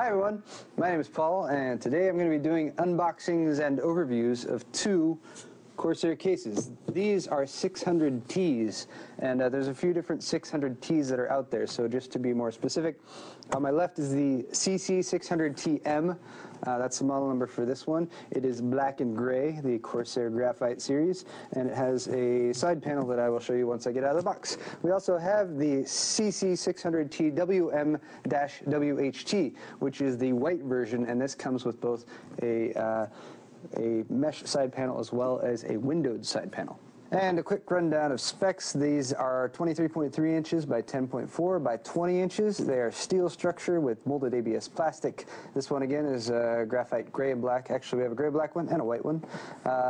Hi everyone, my name is Paul, and today I'm going to be doing unboxings and overviews of two Corsair cases. These are 600Ts, and there's a few different 600Ts that are out there, so just to be more specific, on my left is the CC600TM. That's the model number for this one. It is black and gray, the Corsair Graphite series, and it has a side panel that I will show you once I get out of the box. We also have the CC600T WM-WHT, which is the white version, and this comes with both a mesh side panel as well as a windowed side panel. And a quick rundown of specs. These are 23.3 inches by 10.4 by 20 inches. They are steel structure with molded ABS plastic. This one again is graphite gray and black. Actually, we have a gray-black one and a white one.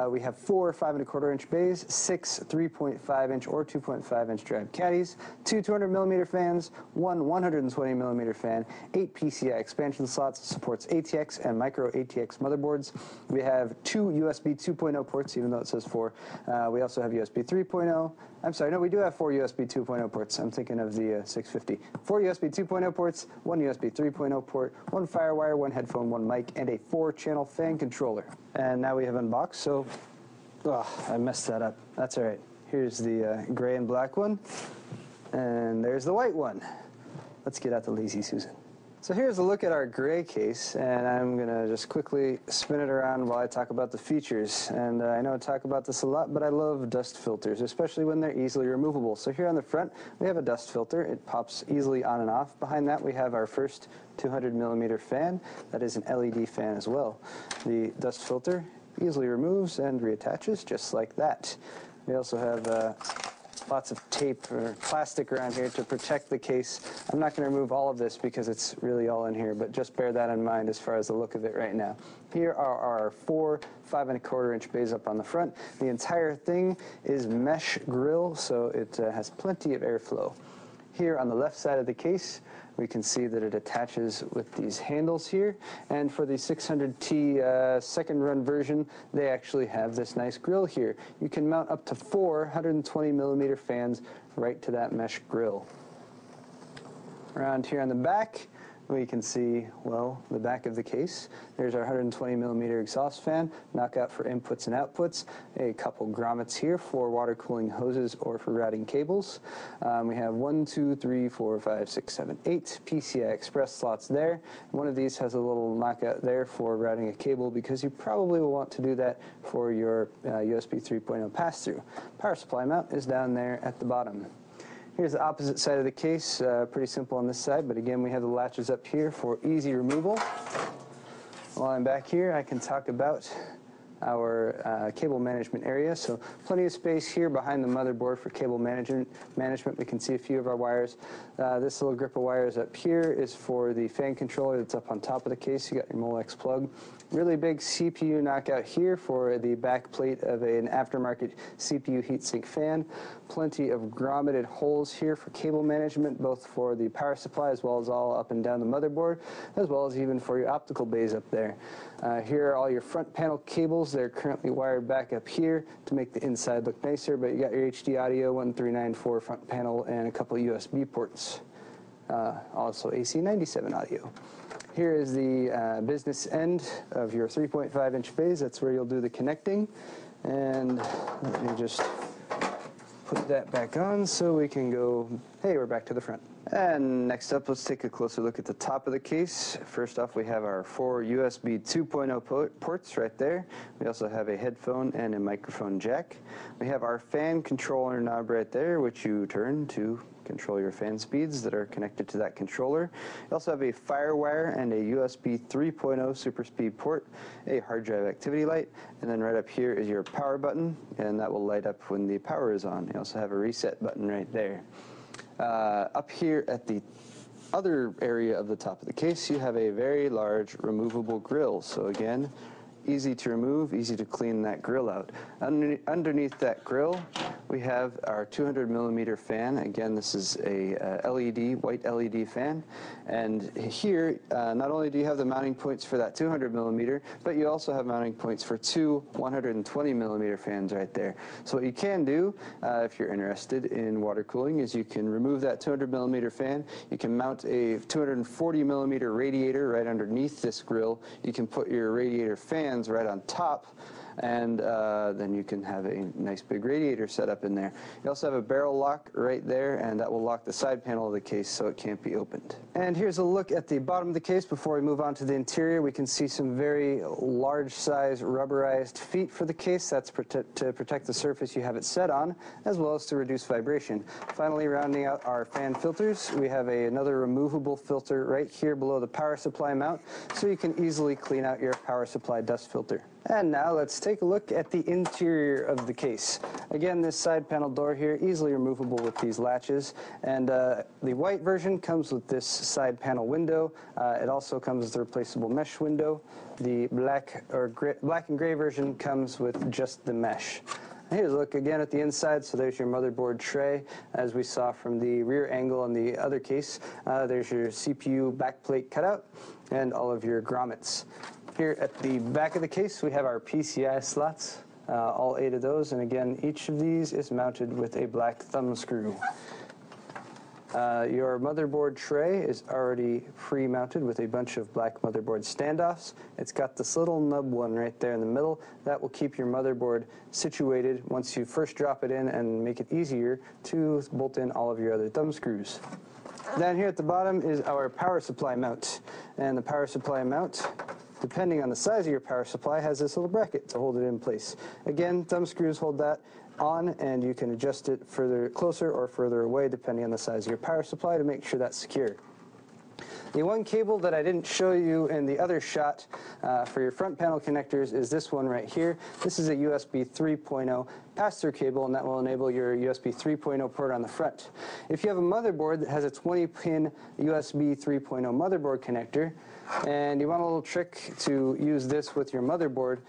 We have 4 5¼ inch bays, 6 3.5 inch or 2.5 inch drive caddies, 2 200mm fans, 1 120mm fan, 8 PCI expansion slots, supports ATX and micro ATX motherboards. We have 2 USB 2.0 ports, even though it says 4. We also have USB 3.0. I'm sorry, no, we do have 4 USB 2.0 ports. I'm thinking of the 650. 4 USB 2.0 ports, 1 USB 3.0 port, 1 FireWire, 1 headphone, 1 mic, and a 4-channel fan controller. And now we have unboxed, so I messed that up. That's all right. Here's the gray and black one, and there's the white one. Let's get out the Lazy Susan. So here's a look at our gray case, and I'm going to just quickly spin it around while I talk about the features. And I know I talk about this a lot, but I love dust filters, especially when they're easily removable. So here on the front, we have a dust filter. It pops easily on and off. Behind that, we have our first 200mm fan. That is an LED fan as well. The dust filter easily removes and reattaches just like that. We also have lots of tape or plastic around here to protect the case. I'm not going to remove all of this because it's really all in here, but just bear that in mind as far as the look of it right now. Here are our 4 5¼ inch bays up on the front. The entire thing is mesh grill, so it has plenty of airflow. Here on the left side of the case, we can see that it attaches with these handles here, and for the 600T second run version, they actually have this nice grill here. You can mount up to 4 120mm fans right to that mesh grill. Around here on the back, we can see, well, the back of the case. There's our 120mm exhaust fan, knockout for inputs and outputs, a couple grommets here for water cooling hoses or for routing cables. We have 1, 2, 3, 4, 5, 6, 7, 8 PCI Express slots there. One of these has a little knockout there for routing a cable because you probably will want to do that for your USB 3.0 pass-through. Power supply mount is down there at the bottom. Here's the opposite side of the case, pretty simple on this side, but again we have the latches up here for easy removal. While I'm back here, I can talk about our cable management area. So plenty of space here behind the motherboard for cable management. We can see a few of our wires. This little grip of wires up here is for the fan controller that's up on top of the case. You got your Molex plug. Really big CPU knockout here for the back plate of an aftermarket CPU heatsink fan. Plenty of grommeted holes here for cable management, both for the power supply as well as all up and down the motherboard, as well as even for your optical bays up there. Here are all your front panel cables. They're currently wired back up here to make the inside look nicer, but you got your HD audio, 1394 front panel, and a couple of USB ports. Also AC97 audio. Here is the business end of your 3.5 inch bays. That's where you'll do the connecting. And let me just put that back on so we can go, hey, we're back to the front. And next up, let's take a closer look at the top of the case. First off, we have our 4 USB 2.0 ports right there. We also have a headphone and a microphone jack. We have our fan controller knob right there, which you turn to control your fan speeds that are connected to that controller. You also have a FireWire and a USB 3.0 super speed port, a hard drive activity light, and then right up here is your power button, and that will light up when the power is on. You also have a reset button right there. Up here at the other area of the top of the case, you have a very large removable grill. So again, easy to remove, easy to clean that grill out. Underneath that grill, we have our 200 millimeter fan. Again, this is a white LED fan. And here, not only do you have the mounting points for that 200 millimeter, but you also have mounting points for two 120 millimeter fans right there. So what you can do, if you're interested in water cooling, is you can remove that 200 millimeter fan. You can mount a 240 millimeter radiator right underneath this grill. You can put your radiator fans right on top, and then you can have a nice big radiator set up in there. You also have a barrel lock right there, and that will lock the side panel of the case so it can't be opened. And here's a look at the bottom of the case before we move on to the interior. We can see some very large size rubberized feet for the case. That's to protect the surface you have it set on, as well as to reduce vibration. Finally, rounding out our fan filters, we have another removable filter right here below the power supply mount, so you can easily clean out your power supply dust filter. And now let's take a look at the interior of the case. Again, this side panel door here, easily removable with these latches. And the white version comes with this side panel window. It also comes with a replaceable mesh window. The black and gray version comes with just the mesh. Here's a look again at the inside. So there's your motherboard tray, as we saw from the rear angle on the other case. There's your CPU backplate cutout and all of your grommets. Here at the back of the case, we have our PCI slots, all 8 of those, and again, each of these is mounted with a black thumb screw. Your motherboard tray is already pre-mounted with a bunch of black motherboard standoffs. It's got this little nub one right there in the middle. That will keep your motherboard situated once you first drop it in and make it easier to bolt in all of your other thumb screws. Down here at the bottom is our power supply mount, and the power supply mount, depending on the size of your power supply, has this little bracket to hold it in place. Again, thumb screws hold that on, and you can adjust it further closer or further away depending on the size of your power supply to make sure that's secure. The one cable that I didn't show you in the other shot for your front panel connectors is this one right here. This is a USB 3.0 pass-through cable, and that will enable your USB 3.0 port on the front. If you have a motherboard that has a 20-pin USB 3.0 motherboard connector, and you want a little trick to use this with your motherboard,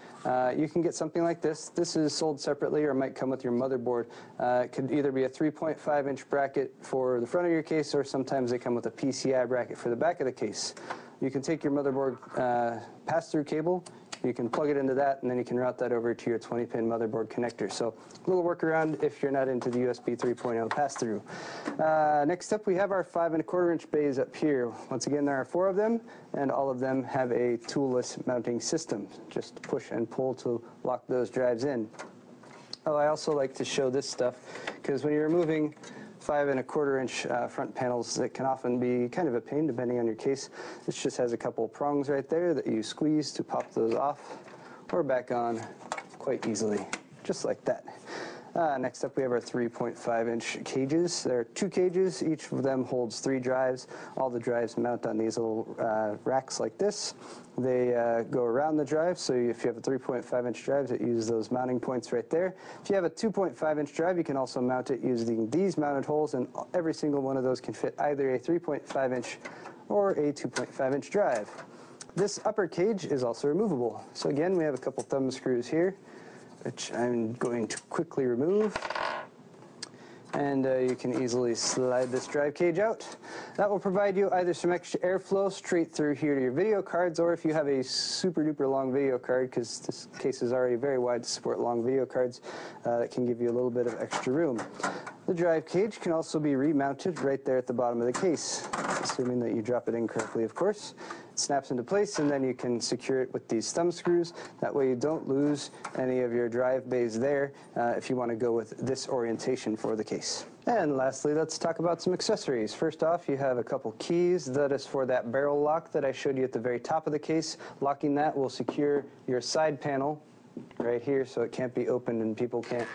you can get something like this. This is sold separately, or it might come with your motherboard. It could either be a 3.5-inch bracket for the front of your case, or sometimes they come with a PCI bracket for the back of the case. You can take your motherboard pass-through cable, you can plug it into that, and then you can route that over to your 20-pin motherboard connector. So a little workaround if you're not into the USB 3.0 pass-through. Next up, we have our 5 1/4-inch bays up here. Once again, there are 4 of them, and all of them have a toolless mounting system. Just push and pull to lock those drives in. Oh, I also like to show this stuff, because when you're removing 5 1/4-inch front panels, that can often be kind of a pain depending on your case. This just has a couple prongs right there that you squeeze to pop those off or back on quite easily, just like that. Next up, we have our 3.5-inch cages. There are 2 cages. Each of them holds 3 drives. All the drives mount on these little racks like this. They go around the drive, so if you have a 3.5-inch drive, it uses those mounting points right there. If you have a 2.5-inch drive, you can also mount it using these mounted holes, and every single one of those can fit either a 3.5-inch or a 2.5-inch drive. This upper cage is also removable. So again, we have a couple thumb screws here, which I'm going to quickly remove. And you can easily slide this drive cage out. That will provide you either some extra airflow straight through here to your video cards, or if you have a super duper long video card, because this case is already very wide to support long video cards, that can give you a little bit of extra room. The drive cage can also be remounted right there at the bottom of the case, assuming that you drop it in correctly, of course. It snaps into place, and then you can secure it with these thumb screws. That way you don't lose any of your drive bays there if you want to go with this orientation for the case. And lastly, let's talk about some accessories. First off, you have a couple keys. That is for that barrel lock that I showed you at the very top of the case. Locking that will secure your side panel right here, so it can't be opened and people can't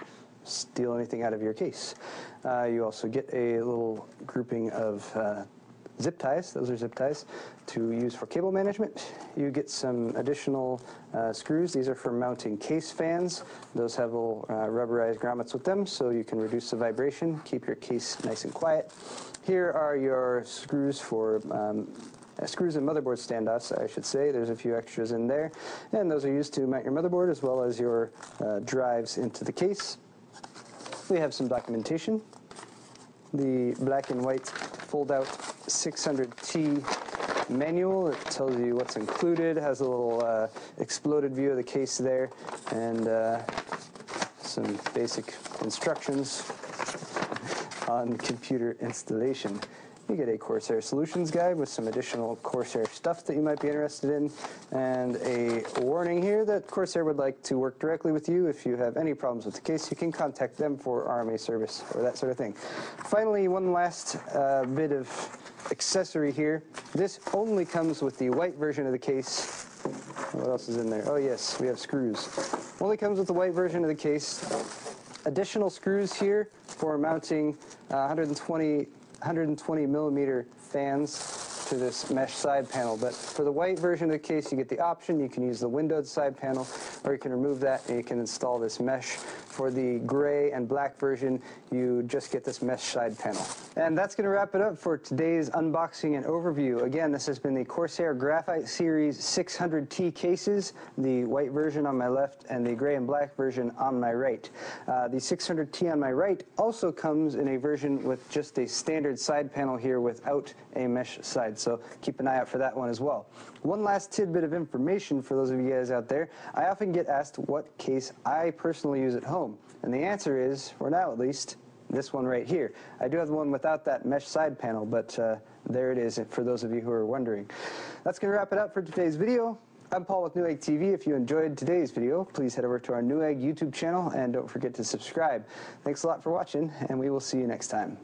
steal anything out of your case. You also get a little grouping of zip ties. Those are zip ties to use for cable management. You get some additional screws. These are for mounting case fans. Those have little rubberized grommets with them, so you can reduce the vibration, keep your case nice and quiet. Here are your screws for screws and motherboard standoffs, I should say. There's a few extras in there, and those are used to mount your motherboard as well as your drives into the case. We have some documentation. The black and white fold-out 600T manual. It tells you what's included, has a little exploded view of the case there, and some basic instructions on computer installation. You get a Corsair Solutions Guide with some additional Corsair stuff that you might be interested in, and a warning here that Corsair would like to work directly with you. If you have any problems with the case, you can contact them for RMA service or that sort of thing. Finally, one last bit of accessory here. This only comes with the white version of the case. What else is in there? Oh yes, we have screws. Only comes with the white version of the case. Additional screws here for mounting 120 millimeter fans to this mesh side panel. But for the white version of the case, you get the option. You can use the windowed side panel, or you can remove that and you can install this mesh. For the gray and black version, you just get this mesh side panel. And that's going to wrap it up for today's unboxing and overview. Again, this has been the Corsair Graphite Series 600T cases, the white version on my left and the gray and black version on my right. The 600T on my right also comes in a version with just a standard side panel here without a mesh side, so keep an eye out for that one as well. One last tidbit of information for those of you guys out there. I often get asked what case I personally use at home, and the answer is, for now at least, this one right here. I do have the one without that mesh side panel, but there it is for those of you who are wondering. That's going to wrap it up for today's video. I'm Paul with Newegg TV. If you enjoyed today's video, please head over to our Newegg YouTube channel and don't forget to subscribe. Thanks a lot for watching, and we will see you next time.